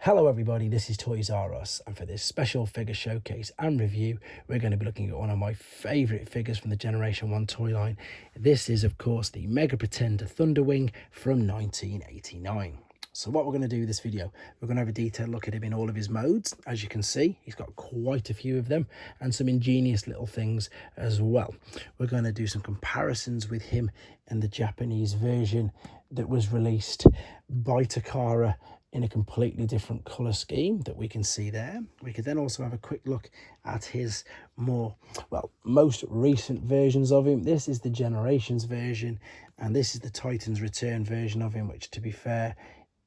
Hello everybody, this is Toys R Us, and for this special figure showcase and review, we're going to be looking at one of my favourite figures from the Generation 1 toy line. This is, of course, the Mega Pretender Thunderwing from 1989. So what we're going to do with this video, we're going to have a detailed look at him in all of his modes. As you can see, he's got quite a few of them and some ingenious little things as well. We're going to do some comparisons with him and the Japanese version that was released by Takara in a completely different colour scheme that we can see there. We could then also have a quick look at his most recent versions of him. This is the Generations version, and this is the Titans Return version of him, which, to be fair,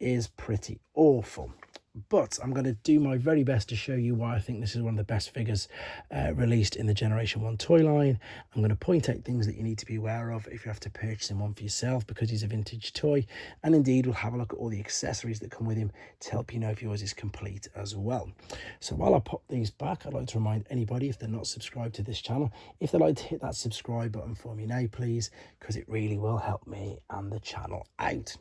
is pretty awful. But I'm going to do my very best to show you why I think this is one of the best figures released in the Generation 1 toy line. I'm going to point out things that you need to be aware of if you have to purchase him one for yourself, because he's a vintage toy. And indeed, we'll have a look at all the accessories that come with him to help you know if yours is complete as well. So while I pop these back, I'd like to remind anybody, if they're not subscribed to this channel, if they'd like to hit that subscribe button for me now, please, because it really will help me and the channel out.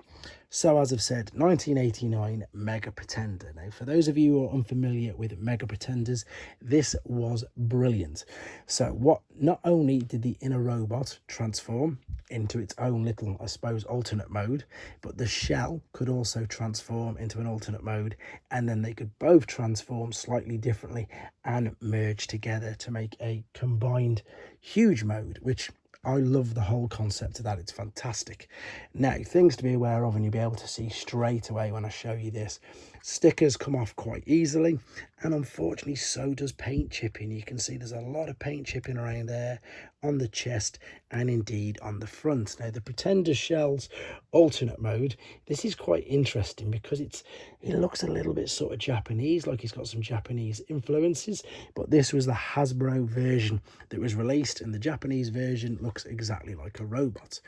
So as I've said, 1989 Mega Pretender. Now, for those of you who are unfamiliar with Mega Pretenders, this was brilliant. So not only did the inner robot transform into its own little, I suppose, alternate mode, but the shell could also transform into an alternate mode, and then they could both transform slightly differently and merge together to make a combined huge mode, which I love the whole concept of that. It's fantastic. Now, things to be aware of, and you'll be able to see straight away when I show you this. Stickers come off quite easily, and unfortunately so does paint chipping. You can see there's a lot of paint chipping around there on the chest and indeed on the front. Now, the Pretender shell's alternate mode, this is quite interesting because it looks a little bit sort of Japanese, like he's got some Japanese influences, but this was the Hasbro version that was released, and the Japanese version looks exactly like a robot.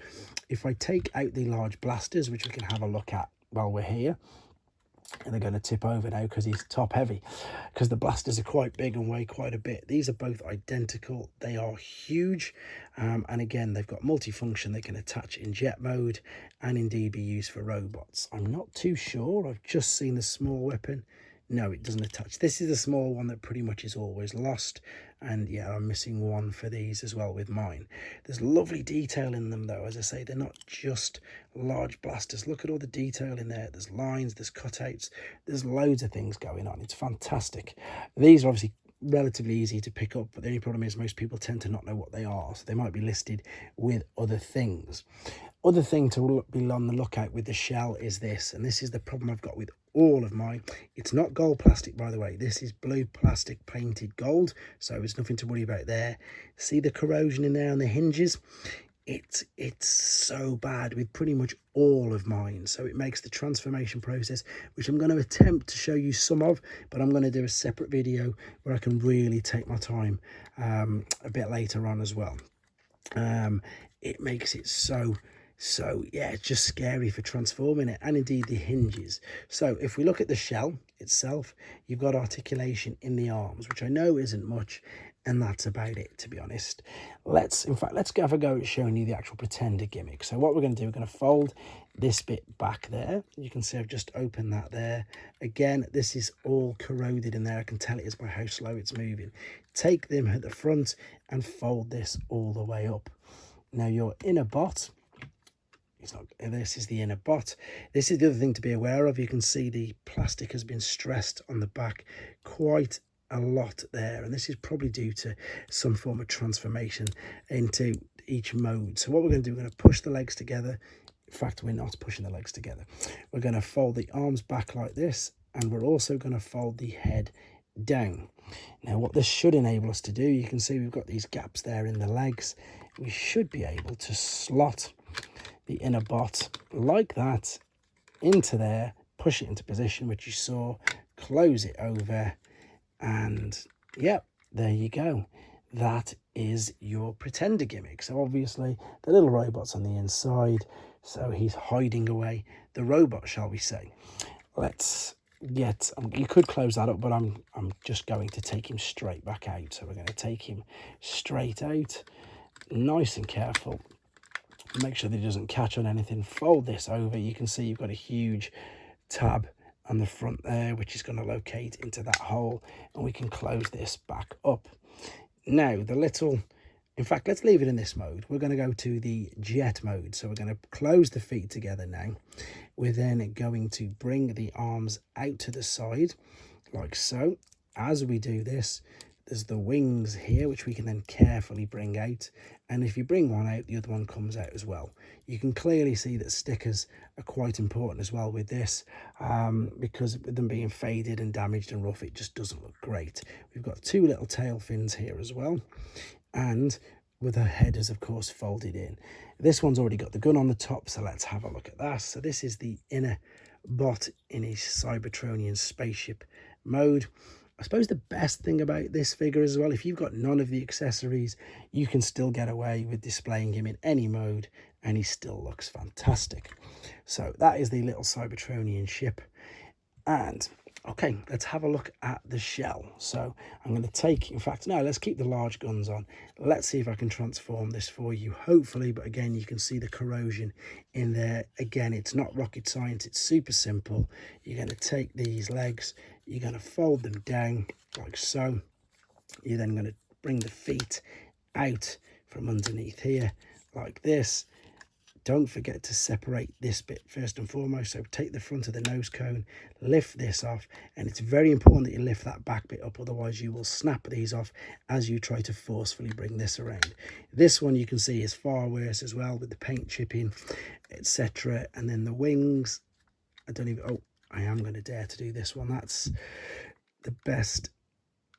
If I take out the large blasters, which we can have a look at while we're here, and they're going to tip over now because he's top heavy, because the blasters are quite big and weigh quite a bit. These are both identical. They are huge, and again, they've got multifunction. They can attach in jet mode and indeed be used for robots. I'm not too sure. I've just seen the small weapon. No, it doesn't attach. This is the small one that pretty much is always lost. And yeah, I'm missing one for these as well with mine. There's lovely detail in them though. As I say, they're not just large blasters. Look at all the detail in there. There's lines, there's cutouts, there's loads of things going on. It's fantastic. These are obviously relatively easy to pick up, but the only problem is most people tend to not know what they are, so they might be listed with other things. Other thing to be on the lookout with the shell is this, and this is the problem I've got with all of mine. It's not gold plastic, by the way. This is blue plastic painted gold, so there's nothing to worry about there. See the corrosion in there on the hinges? It's so bad with pretty much all of mine, so it makes the transformation process, which I'm going to attempt to show you some of, but I'm going to do a separate video where I can really take my time a bit later on as well. It makes it so yeah, it's just scary for transforming it, and indeed the hinges. So if we look at the shell itself, you've got articulation in the arms, which I know isn't much, and that's about it, to be honest. Let's have a go at showing you the actual Pretender gimmick. So what we're going to do, we're going to fold this bit back there. You can see I've just opened that there. Again, this is all corroded in there. I can tell it is by how slow it's moving. Take them at the front and fold this all the way up. Now your inner bot, this is the inner bot. This is the other thing to be aware of. You can see the plastic has been stressed on the back quite a lot there, and this is probably due to some form of transformation into each mode. So what we're going to do, we're going to push the legs together. In fact, we're not pushing the legs together. We're going to fold the arms back like this, and we're also going to fold the head down. Now what this should enable us to do, you can see we've got these gaps there in the legs. We should be able to slot the inner bot like that into there, push it into position, which you saw, close it over, and yep, there you go. That is your Pretender gimmick. So obviously the little robot's on the inside, so he's hiding away the robot, shall we say. Let's get, you could close that up, but I'm just going to take him straight back out. So we're going to take him straight out, nice and careful. Make sure that it doesn't catch on anything. Fold this over. You can see you've got a huge tab on the front there, which is going to locate into that hole, and we can close this back up. Now the little, in fact, let's leave it in this mode. We're going to go to the jet mode. So we're going to close the feet together now. We're then going to bring the arms out to the side like so. As we do this, there's the wings here, which we can then carefully bring out. And if you bring one out, the other one comes out as well. You can clearly see that stickers are quite important as well with this, because with them being faded and damaged and rough, it just doesn't look great. We've got two little tail fins here as well. And with the headers, of course, folded in. This one's already got the gun on the top, so let's have a look at that. So this is the inner bot in his Cybertronian spaceship mode. I suppose the best thing about this figure as well, if you've got none of the accessories, you can still get away with displaying him in any mode and he still looks fantastic. So that is the little Cybertronian ship. And okay, let's have a look at the shell. So I'm going to take, in fact, no, let's keep the large guns on. Let's see if I can transform this for you, hopefully. But again, you can see the corrosion in there. Again, it's not rocket science. It's super simple. You're going to take these legs, you're going to fold them down like so. You're then going to bring the feet out from underneath here like this. Don't forget to separate this bit first and foremost. So take the front of the nose cone, lift this off, and it's very important that you lift that back bit up, otherwise you will snap these off as you try to forcefully bring this around. This one you can see is far worse as well, with the paint chipping, etc. And then the wings, I am going to dare to do this one. That's the best.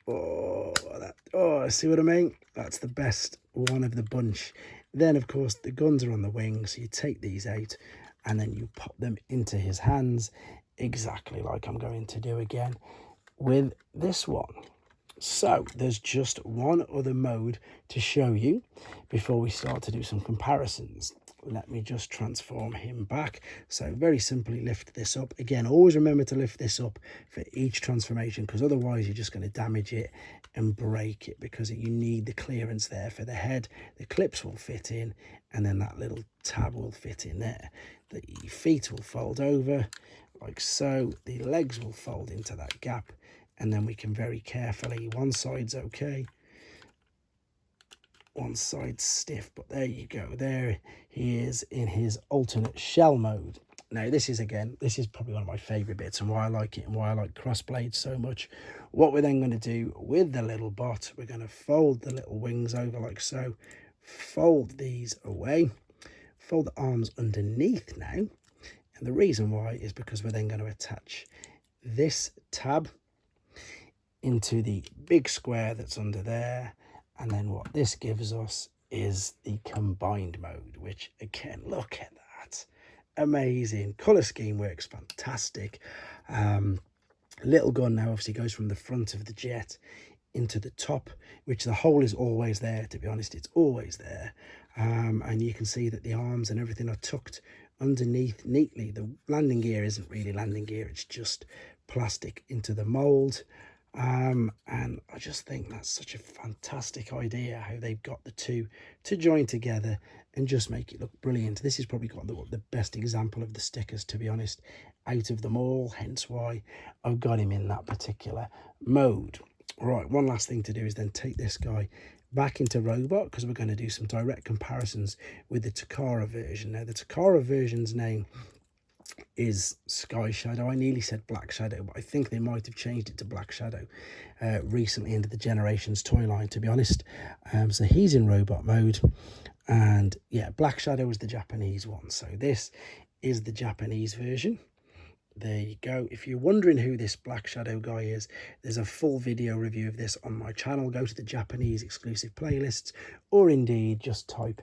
See what I mean? That's the best one of the bunch. Then, of course, the guns are on the wings. So you take these out and then you pop them into his hands, exactly like I'm going to do again with this one. So there's just one other mode to show you before we start to do some comparisons. Let me just transform him back. So very simply lift this up. Again, always remember to lift this up for each transformation, because otherwise you're just going to damage it and break it, because you need the clearance there for the head. The clips will fit in, and then that little tab will fit in there. The feet will fold over like so. The legs will fold into that gap, and then we can very carefully, one side's okay, one side stiff, but there you go. There he is in his alternate shell mode. Now this is probably one of my favorite bits, and why I like it and why I like crossblades so much. What we're then going to do with the little bot, we're going to fold the little wings over like so, fold these away, fold the arms underneath now. And the reason why is because we're then going to attach this tab into the big square that's under there. And then what this gives us is the combined mode, which again, look at that. Amazing. Colour scheme works fantastic. Little gun now obviously goes from the front of the jet into the top, which the hole is always there, to be honest. It's always there. And you can see that the arms and everything are tucked underneath neatly. The landing gear isn't really landing gear. It's just plastic into the mould. And I just think that's such a fantastic idea, how they've got the two to join together and just make it look brilliant. This is probably got the best example of the stickers, to be honest, out of them all, hence why I've got him in that particular mode. Right, one last thing to do is then take this guy back into robot, because we're going to do some direct comparisons with the Takara version. Now, the Takara version's name is Sky Shadow. I nearly said Black Shadow, but I think they might have changed it to Black Shadow recently into the Generations toy line, to be honest. So he's in robot mode, and yeah, Black Shadow is the Japanese one. So this is the Japanese version. There you go. If you're wondering who this Black Shadow guy is, there's a full video review of this on my channel. Go to the Japanese exclusive playlists, or indeed just type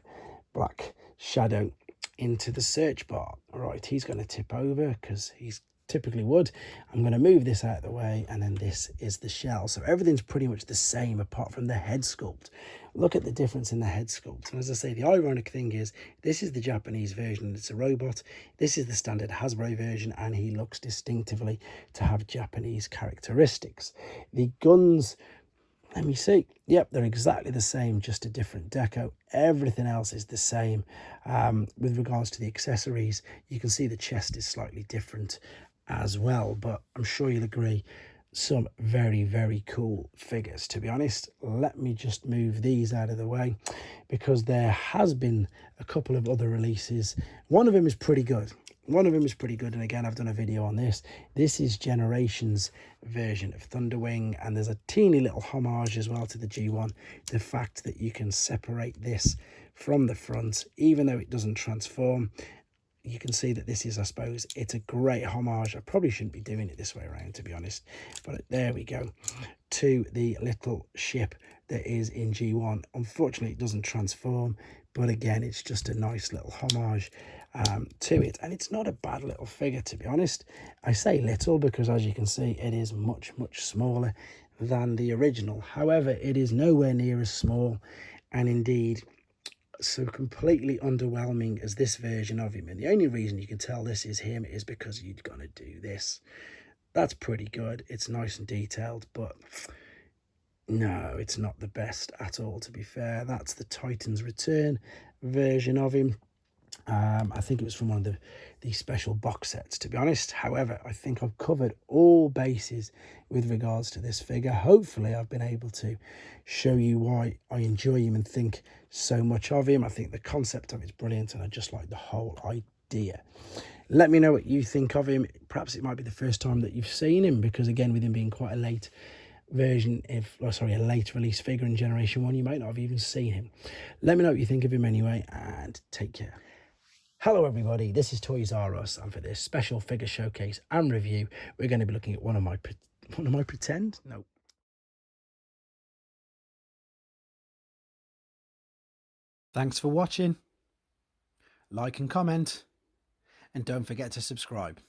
Black Shadow into the search bar. All right, he's going to tip over because he's typically would. I'm going to move this out of the way, and then this is the shell. So everything's pretty much the same apart from the head sculpt. Look at the difference in the head sculpt. And as I say, the ironic thing is this is the Japanese version, it's a robot. This is the standard Hasbro version, and he looks distinctively to have Japanese characteristics. The guns, let me see. Yep, they're exactly the same, just a different deco. Everything else is the same. With regards to the accessories, you can see the chest is slightly different. as well. But I'm sure you'll agree, some very, very cool figures. To be honest, let me just move these out of the way, because there has been a couple of other releases. One of them is pretty good. And again, I've done a video on this. This is Generations version of Thunderwing, and there's a teeny little homage as well to the G1. The fact that you can separate this from the front, even though it doesn't transform, you can see that this is, I suppose, it's a great homage. I probably shouldn't be doing it this way around, to be honest, but there we go, to the little ship that is in G1. Unfortunately, it doesn't transform, but again, it's just a nice little homage to it, and it's not a bad little figure, to be honest. I say little because, as you can see, it is much smaller than the original. However, it is nowhere near as small, and indeed so completely underwhelming as this version of him. And the only reason you can tell this is him is because you're gonna do this. That's pretty good. It's nice and detailed, but no, it's not the best at all, to be fair. That's the Titans Return version of him. I think it was from one of the special box sets, to be honest. However, I think I've covered all bases with regards to this figure. Hopefully, I've been able to show you why I enjoy him and think so much of him. I think the concept of it's brilliant, and I just like the whole idea. Let me know what you think of him. Perhaps it might be the first time that you've seen him, because again, with him being quite a late version of, a late release figure in Generation 1, you might not have even seen him. Let me know what you think of him anyway, and take care. Hello everybody, this is Toys R Us, and for this special figure showcase and review, we're going to be looking at one of my pretend? No. Thanks for watching. Like and comment, and don't forget to subscribe.